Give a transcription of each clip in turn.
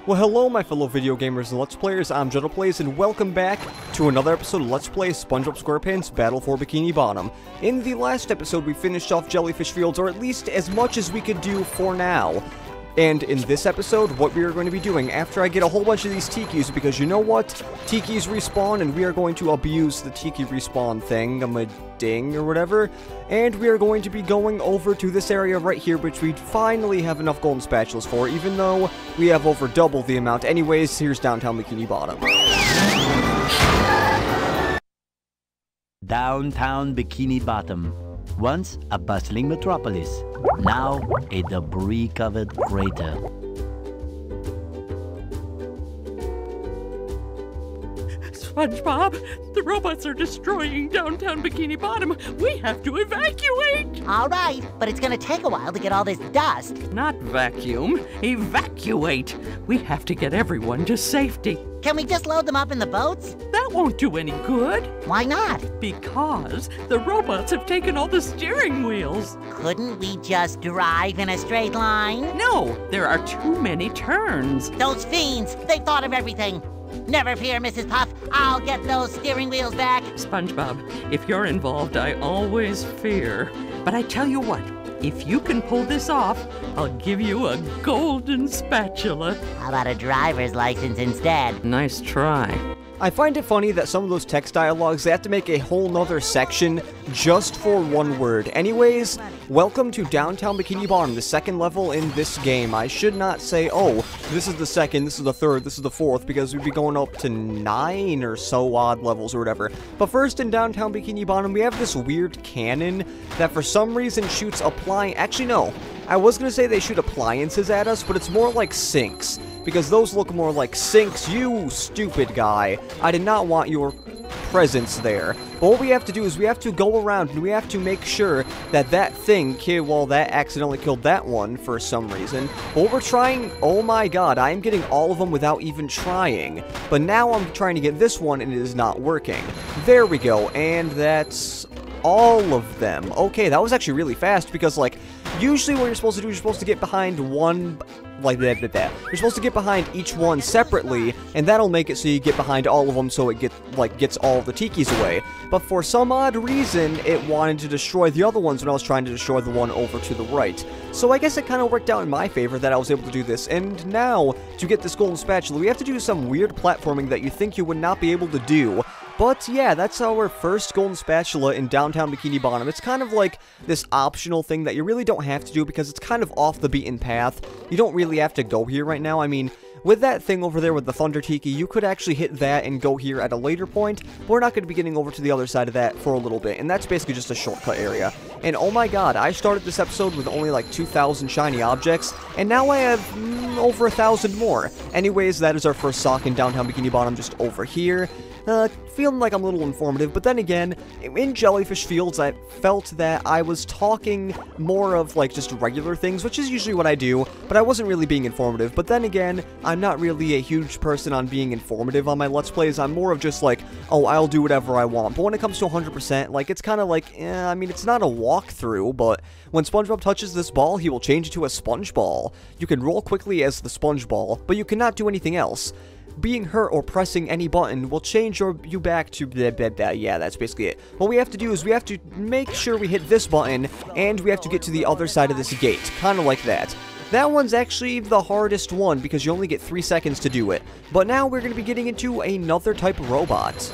Well, hello my fellow video gamers and Let's Players, I'm JodoPlays, and welcome back to another episode of Let's Play Spongebob Squarepants Battle for Bikini Bottom. In the last episode, we finished off Jellyfish Fields, or at least as much as we could do for now. And in this episode, what we are going to be doing, after I get a whole bunch of these tikis, because you know what? Tikis respawn, and we are going to abuse the tiki respawn thing, ding or whatever, and we are going to be going over to this area right here, which we finally have enough golden spatulas for, even though we have over double the amount. Anyways, here's Downtown Bikini Bottom. Downtown Bikini Bottom. Once a bustling metropolis, now a debris-covered crater. SpongeBob, the robots are destroying Downtown Bikini Bottom. We have to evacuate! All right, but it's gonna take a while to get all this dust. Not vacuum, evacuate! We have to get everyone to safety. Can we just load them up in the boats? That won't do any good. Why not? Because the robots have taken all the steering wheels. Couldn't we just drive in a straight line? No, there are too many turns. Those fiends, they've thought of everything. Never fear, Mrs. Puff. I'll get those steering wheels back. SpongeBob, if you're involved, I always fear. But I tell you what, if you can pull this off, I'll give you a golden spatula. How about a driver's license instead? Nice try. I find it funny that some of those text dialogues, they have to make a whole nother section just for one word. Anyways, welcome to Downtown Bikini Bottom, the second level in this game. I should not say, oh, this is the second, this is the third, this is the fourth, because we'd be going up to 9 or so odd levels or whatever. But first, in Downtown Bikini Bottom, we have this weird cannon that for some reason shoots actually, no. I was going to say they shoot appliances at us, but it's more like sinks, because those look more like sinks. You stupid guy. I did not want your presence there. But what we have to do is we have to go around and we have to make sure that that thing that accidentally killed that one for some reason. But what we're trying, oh my god, I am getting all of them without even trying. But now I'm trying to get this one and it is not working. There we go, and that's all of them. Okay, that was actually really fast because, like, usually what you're supposed to do is you're supposed to get behind one, like that. You're supposed to get behind each one separately, and that'll make it so you get behind all of them so it gets all the tikis away. But for some odd reason, it wanted to destroy the other ones when I was trying to destroy the one over to the right. So I guess it kind of worked out in my favor that I was able to do this. And now, to get this golden spatula, we have to do some weird platforming that you think you would not be able to do. But yeah, that's our first golden spatula in Downtown Bikini Bottom. It's kind of like this optional thing that you really don't have to do because it's kind of off the beaten path. You don't really have to go here right now. I mean, with that thing over there with the Thunder Tiki, you could actually hit that and go here at a later point. But we're not going to be getting over to the other side of that for a little bit, and that's basically just a shortcut area. And oh my god, I started this episode with only like 2,000 shiny objects, and now I have over 1,000 more. Anyways, that is our first sock in Downtown Bikini Bottom, just over here. Feeling like I'm a little informative, but then again, in Jellyfish Fields, I felt that I was talking more of, like, just regular things, which is usually what I do, but I wasn't really being informative. But then again, I'm not really a huge person on being informative on my Let's Plays. I'm more of just like, oh, I'll do whatever I want. But when it comes to 100%, like, it's kind of like, I mean, it's not a walkthrough, but when SpongeBob touches this ball, he will change into a sponge ball. You can roll quickly as the sponge ball, but you cannot do anything else. Being hurt or pressing any button will change you back to yeah, that's basically it. What we have to do is we have to make sure we hit this button, and we have to get to the other side of this gate, kind of like that. That one's actually the hardest one because you only get 3 seconds to do it. But now we're going to be getting into another type of robot.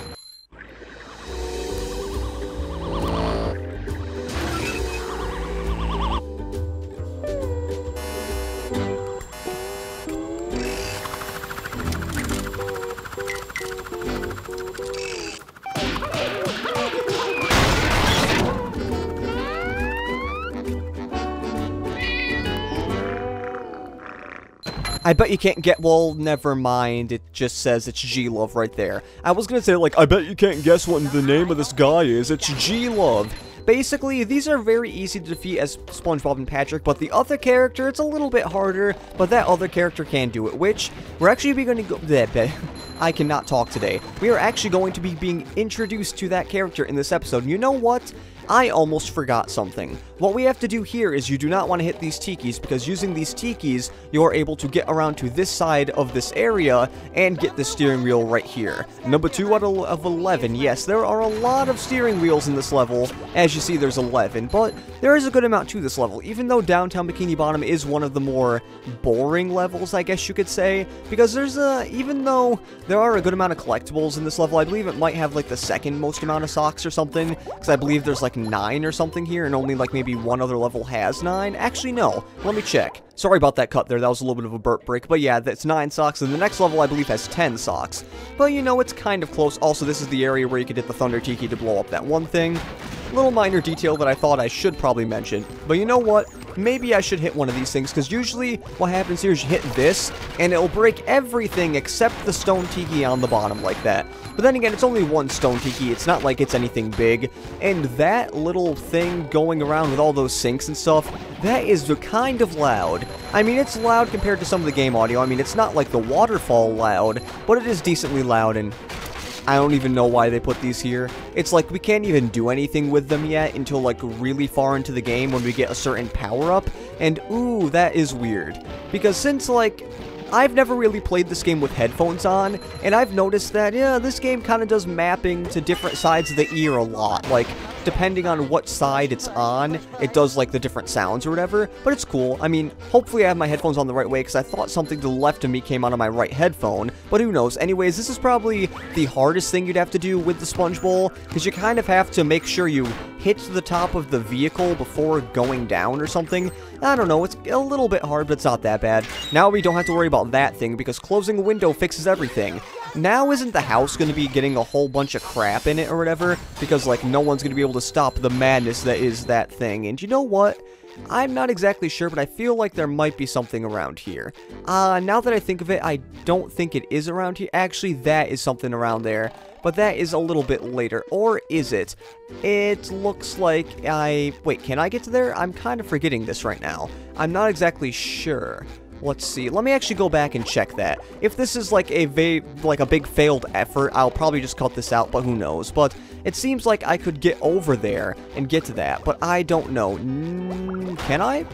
I bet you can't get, well, never mind, it just says it's G-Love right there. I was gonna say, like, I bet you can't guess what the name of this guy is, it's G-Love. Basically, these are very easy to defeat as SpongeBob and Patrick, but the other character, it's a little bit harder, but that other character can do it, which we're actually going to go... I cannot talk today. We are actually going to be being introduced to that character in this episode. You know what? I almost forgot something. What we have to do here is you do not want to hit these tikis, because using these tikis, you're able to get around to this side of this area and get the steering wheel right here. Number 2 out of 11. Yes, there are a lot of steering wheels in this level. As you see, there's 11, but there is a good amount to this level, even though Downtown Bikini Bottom is one of the more boring levels, I guess you could say, because there's even though there are a good amount of collectibles in this level, I believe it might have like the second most amount of socks or something, because I believe there's like 9 or something here, and only like maybe one other level has 9. Actually, no. Let me check. Sorry about that cut there. That was a little bit of a burp break. But yeah, that's 9 socks, and the next level, I believe, has 10 socks. But, you know, it's kind of close. Also, this is the area where you could hit the Thunder Tiki to blow up that one thing. Little minor detail that I thought I should probably mention. But you know what? Maybe I should hit one of these things, because usually what happens here is you hit this, and it'll break everything except the stone tiki on the bottom like that. But then again, it's only one stone tiki. It's not like it's anything big. And that little thing going around with all those sinks and stuff, that is kind of loud. I mean, it's loud compared to some of the game audio. I mean, it's not like the waterfall loud, but it is decently loud, and I don't even know why they put these here. It's like we can't even do anything with them yet until like really far into the game when we get a certain power-up. And ooh, that is weird. Because since like I've never really played this game with headphones on, and I've noticed that, yeah, this game kind of does mapping to different sides of the ear a lot. Like, depending on what side it's on, it does, like, the different sounds or whatever, but it's cool. I mean, hopefully I have my headphones on the right way, because I thought something to the left of me came out of my right headphone, but who knows. Anyways, this is probably the hardest thing you'd have to do with the Sponge Bowl, because you kind of have to make sure you hit the top of the vehicle before going down or something. I don't know, it's a little bit hard, but it's not that bad. Now we don't have to worry about that thing, because closing a window fixes everything. Now isn't the house going to be getting a whole bunch of crap in it or whatever? Because, like, no one's going to be able to stop the madness that is that thing. And you know what? I'm not exactly sure, but I feel like there might be something around here. Now that I think of it, I don't think it is around here. Actually, that is something around there. But that is a little bit later. Or is it? It looks like Wait, can I get to there? I'm kind of forgetting this right now. I'm not exactly sure. Let's see. Let me actually go back and check that. If this is like a big failed effort, I'll probably just cut this out, but who knows. But it seems like I could get over there and get to that, but I don't know. Can I?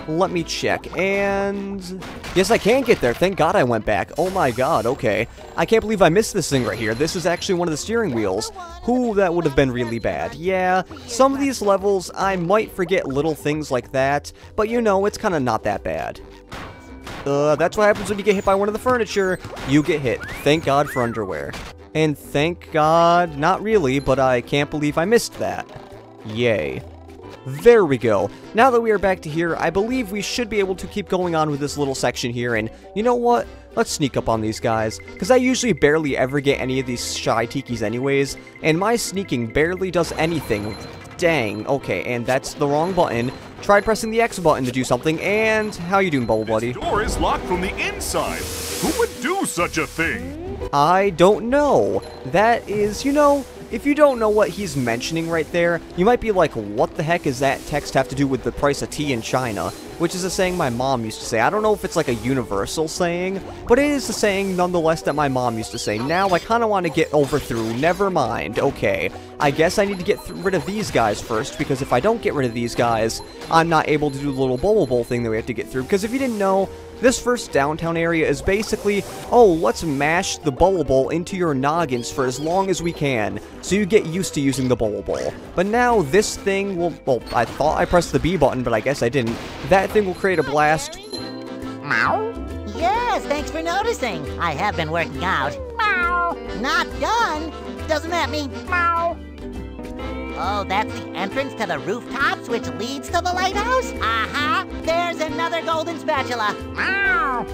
Let me check. And yes, I can get there. Thank God I went back. Oh my God, okay. I can't believe I missed this thing right here. This is actually one of the steering wheels. Ooh, that would have been really bad. Yeah, some of these levels, I might forget little things like that, but you know, it's kind of not that bad. That's what happens when you get hit by one of the furniture. You get hit. Thank God for underwear. And thank God, not really, but I can't believe I missed that. Yay. There we go. Now that we are back to here, I believe we should be able to keep going on with this little section here, and you know what? Let's sneak up on these guys, because I usually barely ever get any of these shy tikis anyways, and my sneaking barely does anything. Dang, okay, and that's the wrong button. Tried pressing the X button to do something, and how you doing, Bubble Buddy? This door is locked from the inside. Who would do such a thing? I don't know. That is, you know, if you don't know what he's mentioning right there, you might be like, what the heck is that text have to do with the price of tea in China? Which is a saying my mom used to say. I don't know if it's like a universal saying, but it is a saying nonetheless that my mom used to say. Now I kind of want to get through. Never mind. Okay. I guess I need to get rid of these guys first, because if I don't get rid of these guys, I'm not able to do the little bubble bowl thing that we have to get through. Because if you didn't know, this first downtown area is basically, oh, let's mash the bubble bowl into your noggins for as long as we can, so you get used to using the bubble bowl. But now this thing will, well, I thought I pressed the B button, but I guess I didn't. That thing will create a blast. Meow? Yes, thanks for noticing. I have been working out. Meow. Not done? Doesn't that mean meow? Oh, that's the entrance to the rooftops, which leads to the lighthouse? Uh-huh. There's another golden spatula. Meow.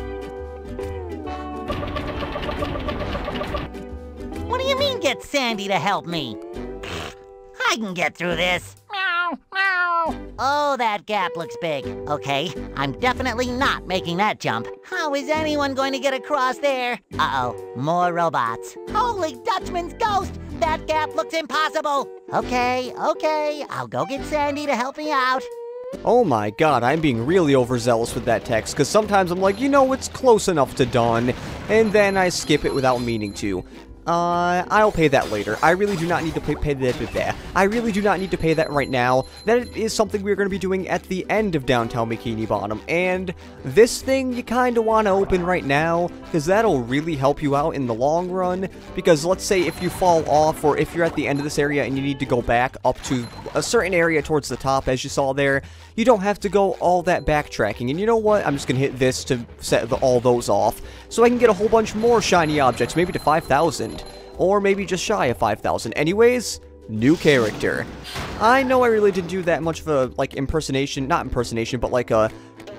What do you mean, get Sandy to help me? I can get through this. Meow, meow. Oh, that gap looks big. Okay, I'm definitely not making that jump. How is anyone going to get across there? Uh-oh, more robots. Holy Dutchman's ghost! That gap looks impossible. Okay, I'll go get Sandy to help me out. Oh my god, I'm being really overzealous with that text, because sometimes I'm like, you know, it's close enough to done, and then I skip it without meaning to. I'll pay that later. I really do not need to pay that. I really do not need to pay that right now. That is something we're going to be doing at the end of Downtown Bikini Bottom. And this thing you kind of want to open right now, because that'll really help you out in the long run. Because let's say if you fall off, or if you're at the end of this area and you need to go back up to a certain area towards the top, as you saw there, you don't have to go all that backtracking. And you know what? I'm just going to hit this to set all those off, so I can get a whole bunch more shiny objects, maybe to 5,000. Or maybe just shy of 5,000. Anyways, new character. I know I really didn't do that much of a, like, not impersonation, but like a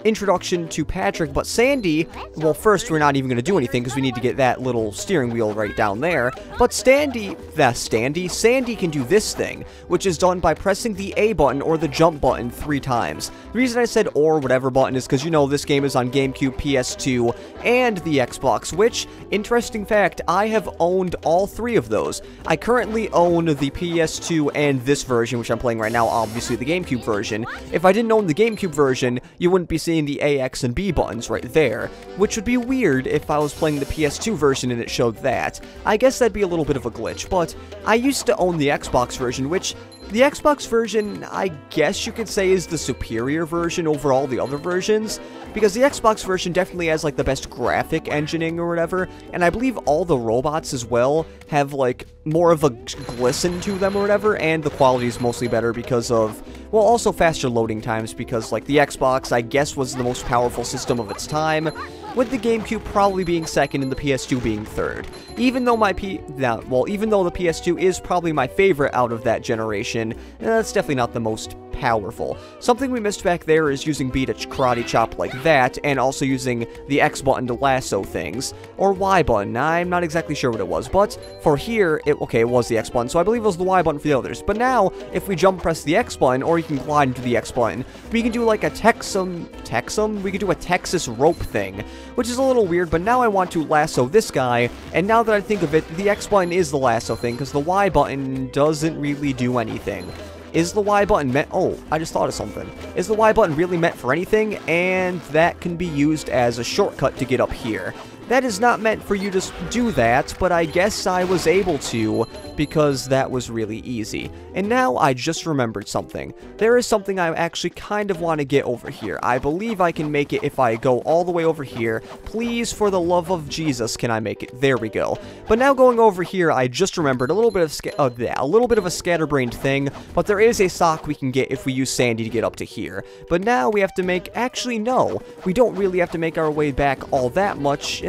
introduction to Patrick, but Sandy, well, first we're not even going to do anything because we need to get that little steering wheel right down there, but Sandy can do this thing, which is done by pressing the A button or the jump button 3 times. The reason I said or whatever button is because, you know, this game is on GameCube, PS2, and the Xbox, which, interesting fact, I have owned all 3 of those. I currently own the PS2 and this version, which I'm playing right now, obviously the GameCube version. If I didn't own the GameCube version, you wouldn't be seeing the A, X, and B buttons right there, which would be weird if I was playing the PS2 version and it showed that. I guess that'd be a little bit of a glitch, but I used to own the Xbox version, which the Xbox version, I guess you could say, is the superior version over all the other versions, because the Xbox version definitely has, like, the best graphic engineering or whatever, and I believe all the robots as well have, like, more of a glisten to them or whatever, and the quality is mostly better because of, well, also faster loading times, because, like, the Xbox, I guess, was the most powerful system of its time, with the GameCube probably being second and the PS2 being third. Even though even though the PS2 is probably my favorite out of that generation, that's definitely not the most powerful. Something we missed back there is using B to karate chop like that, and also using the X button to lasso things, or Y button. I'm not exactly sure what it was, but for here, it was the X button, so I believe it was the Y button for the others. But now, if we jump press the X button, or you can glide into the X button, we can do like a we can do a Texas rope thing, which is a little weird, but now I want to lasso this guy, and now that I think of it, the X button is the lasso thing, because the Y button doesn't really do anything. Is the Y button meant... Oh, I just thought of something. Is the Y button really meant for anything? And that can be used as a shortcut to get up here. That is not meant for you to do that, but I guess I was able to, because that was really easy. And now I just remembered something. There is something I actually kind of want to get over here. I believe I can make it if I go all the way over here. Please, for the love of Jesus, can I make it? There we go. But now going over here, I just remembered a little bit of a scatterbrained thing, but there is a sock we can get if we use Sandy to get up to here. But now we have to make... Actually, no. We don't really have to make our way back all that much.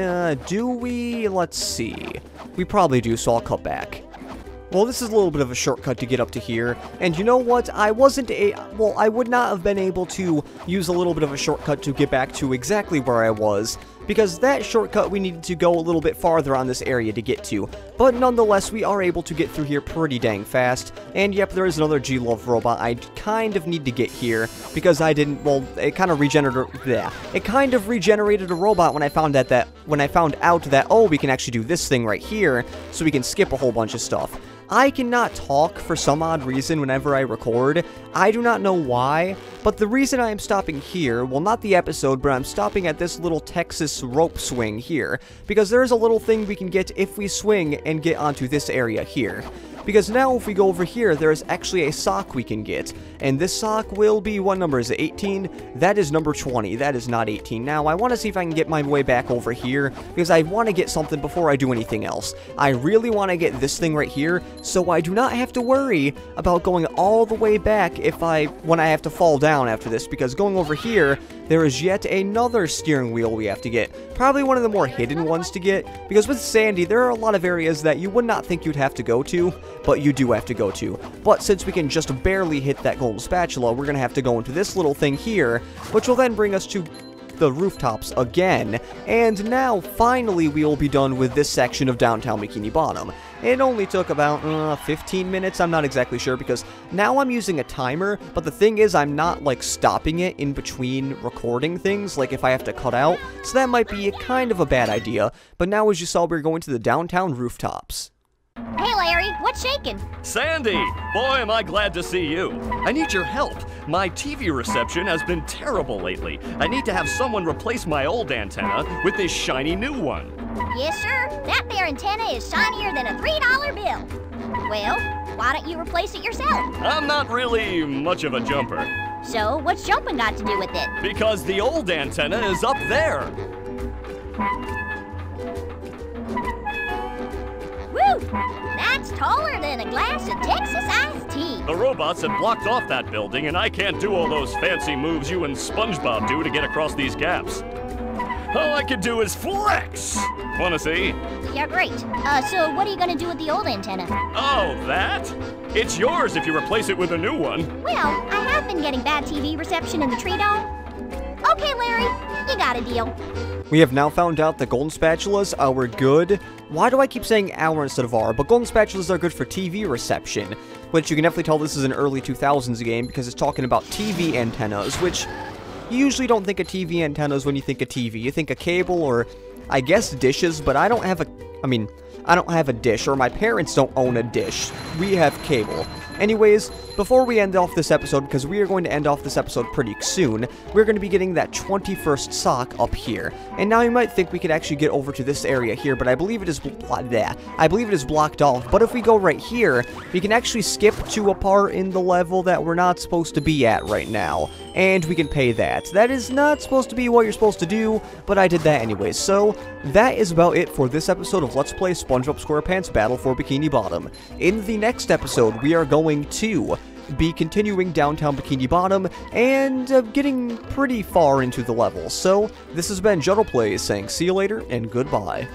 Do we? Let's see. We probably do, so I'll cut back. Well, this is a little bit of a shortcut to get up to here, and you know what? I would not have been able to use a little bit of a shortcut to get back to exactly where I was, because that shortcut we needed to go a little bit farther on this area to get to, but nonetheless, we are able to get through here pretty dang fast, and yep, there is another G-Love robot I kind of need to get here, because I didn't, well, it kind of regenerated a robot when I found out that, oh, we can actually do this thing right here, so we can skip a whole bunch of stuff. I cannot talk for some odd reason whenever I record. I do not know why, but the reason I am stopping here, well, not the episode, but I'm stopping at this little Texas rope swing here, because there is a little thing we can get if we swing and get onto this area here. Because now if we go over here, there is actually a sock we can get. And this sock will be, what number is it, 18? That is number 20. That is not 18. Now, I want to see if I can get my way back over here, because I want to get something before I do anything else. I really want to get this thing right here, so I do not have to worry about going all the way back when I have to fall down after this, because going over here, there is yet another steering wheel we have to get. Probably one of the more hidden ones to get, because with Sandy, there are a lot of areas that you would not think you'd have to go to, but you do have to go to. But since we can just barely hit that golden spatula, we're going to have to go into this little thing here, which will then bring us to the rooftops again. And now, finally, we will be done with this section of Downtown Bikini Bottom. It only took about 15 minutes, I'm not exactly sure, because now I'm using a timer, but the thing is I'm not, like, stopping it in between recording things, like if I have to cut out, so that might be kind of a bad idea. But now, as you saw, we're going to the downtown rooftops. Hey, Larry, what's shaking? Sandy! Boy, am I glad to see you. I need your help. My TV reception has been terrible lately. I need to have someone replace my old antenna with this shiny new one. Yes, sir. That there antenna is shinier than a $3 bill. Well, why don't you replace it yourself? I'm not really much of a jumper. So, what's jumping got to do with it? Because the old antenna is up there. Woo! That's taller than a glass of Texas iced tea. The robots have blocked off that building, and I can't do all those fancy moves you and Spongebob do to get across these gaps. All I can do is flex! Wanna see? Yeah, great. So what are you gonna do with the old antenna? Oh, that? It's yours if you replace it with a new one. Well, I have been getting bad TV reception in the tree dome. Okay, Larry, you got a deal. We have now found out that golden spatulas are good. Why do I keep saying our instead of our? But golden spatulas are good for TV reception, which you can definitely tell this is an early 2000s game because it's talking about TV antennas, which you usually don't think of TV antennas when you think of TV. You think of cable or, I guess, dishes, but I don't have a dish, or my parents don't own a dish. We have cable. Anyways, before we end off this episode, because we are going to end off this episode pretty soon, we're going to be getting that 21st sock up here. And now you might think we could actually get over to this area here, but I believe it is blocked off. But if we go right here, we can actually skip to a part in the level that we're not supposed to be at right now. And we can pay that. That is not supposed to be what you're supposed to do, but I did that anyways. So, that is about it for this episode of Let's Play Spongebob Squarepants Battle for Bikini Bottom. In the next episode, we are going to be continuing Downtown Bikini Bottom and getting pretty far into the level. So, this has been JuddlePlays saying see you later and goodbye.